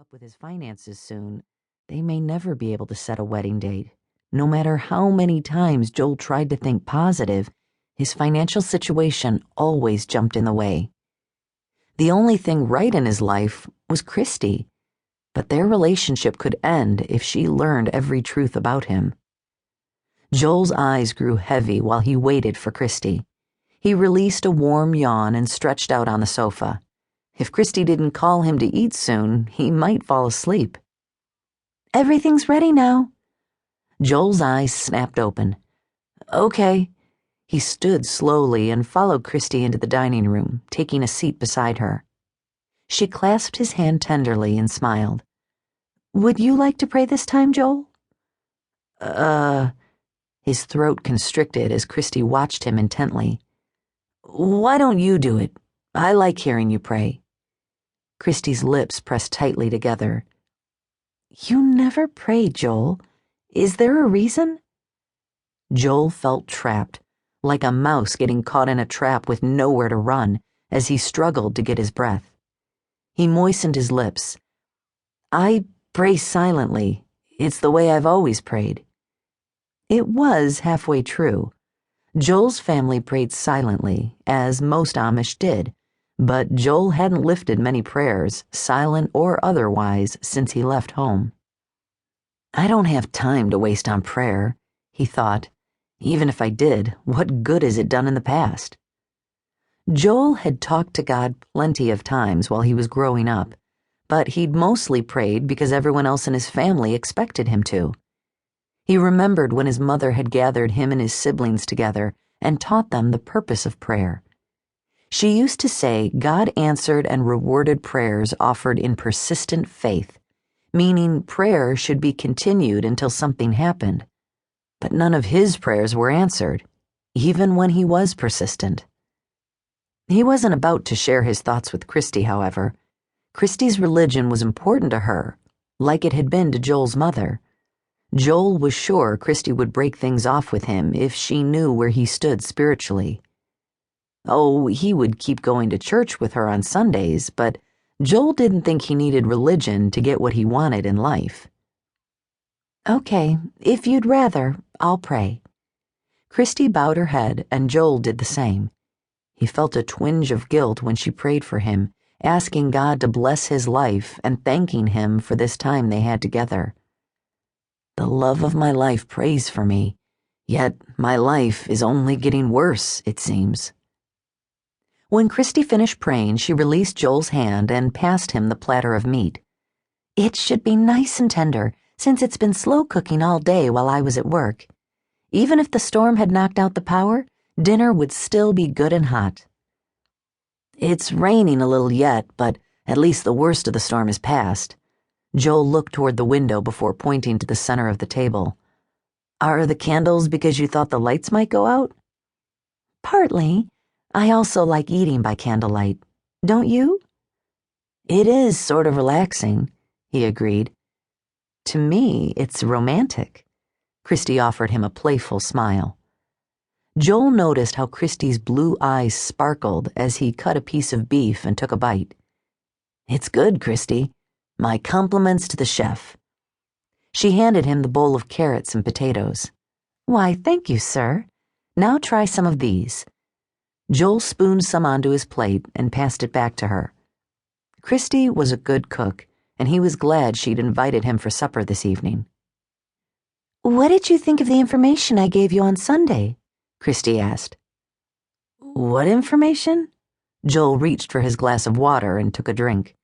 up with his finances soon, they may never be able to set a wedding date. No matter how many times Joel tried to think positive, his financial situation always jumped in the way. The only thing right in his life was Kristi, but their relationship could end if she learned every truth about him. Joel's eyes grew heavy while he waited for Kristi. He released a warm yawn and stretched out on the sofa. If Kristi didn't call him to eat soon, he might fall asleep. "Everything's ready now." Joel's eyes snapped open. "Okay." He stood slowly and followed Kristi into the dining room, taking a seat beside her. She clasped his hand tenderly and smiled. "Would you like to pray this time, Joel?" His throat constricted as Kristi watched him intently. "Why don't you do it? I like hearing you pray." Kristi's lips pressed tightly together. "You never pray, Joel. Is there a reason?" Joel felt trapped, like a mouse getting caught in a trap with nowhere to run, as he struggled to get his breath. He moistened his lips. "I pray silently. It's the way I've always prayed." It was halfway true. Joel's family prayed silently, as most Amish did, but Joel hadn't lifted many prayers, silent or otherwise, since he left home. "I don't have time to waste on prayer," he thought. "Even if I did, what good has it done in the past?" Joel had talked to God plenty of times while he was growing up, but he'd mostly prayed because everyone else in his family expected him to. He remembered when his mother had gathered him and his siblings together and taught them the purpose of prayer. She used to say God answered and rewarded prayers offered in persistent faith, meaning prayer should be continued until something happened. But none of his prayers were answered, even when he was persistent. He wasn't about to share his thoughts with Kristi, however. Kristi's religion was important to her, like it had been to Joel's mother. Joel was sure Kristi would break things off with him if she knew where he stood spiritually. Oh, he would keep going to church with her on Sundays, but Joel didn't think he needed religion to get what he wanted in life. "Okay, if you'd rather, I'll pray." Kristi bowed her head, and Joel did the same. He felt a twinge of guilt when she prayed for him, asking God to bless his life and thanking him for this time they had together. "The love of my life prays for me, yet my life is only getting worse, it seems." When Kristi finished praying, she released Joel's hand and passed him the platter of meat. "It should be nice and tender, since it's been slow cooking all day while I was at work. Even if the storm had knocked out the power, dinner would still be good and hot." "It's raining a little yet, but at least the worst of the storm is past." Joel looked toward the window before pointing to the center of the table. "Are the candles because you thought the lights might go out?" "Partly. I also like eating by candlelight. Don't you?" "It is sort of relaxing," he agreed. "To me, it's romantic." Kristi offered him a playful smile. Joel noticed how Kristi's blue eyes sparkled as he cut a piece of beef and took a bite. "It's good, Kristi. My compliments to the chef." She handed him the bowl of carrots and potatoes. "Why, thank you, sir. Now try some of these." Joel spooned some onto his plate and passed it back to her. Kristi was a good cook, and he was glad she'd invited him for supper this evening. "What did you think of the information I gave you on Sunday?" Kristi asked. "What information?" Joel reached for his glass of water and took a drink.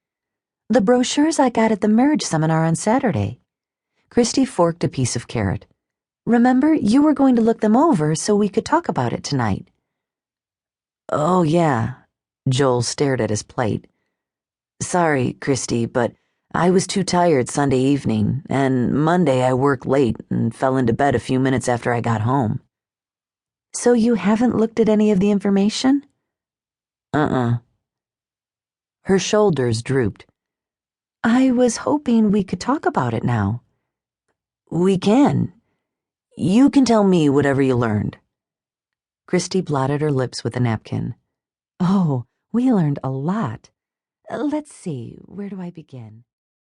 "The brochures I got at the marriage seminar on Saturday." Kristi forked a piece of carrot. "Remember, you were going to look them over so we could talk about it tonight." "Oh, yeah." Joel stared at his plate. "Sorry, Kristi, but I was too tired Sunday evening, and Monday I worked late and fell into bed a few minutes after I got home." "So you haven't looked at any of the information?" Uh-uh. Her shoulders drooped. "I was hoping we could talk about it now." "We can. You can tell me whatever you learned." Kristi blotted her lips with a napkin. "Oh, we learned a lot. Let's see, where do I begin?"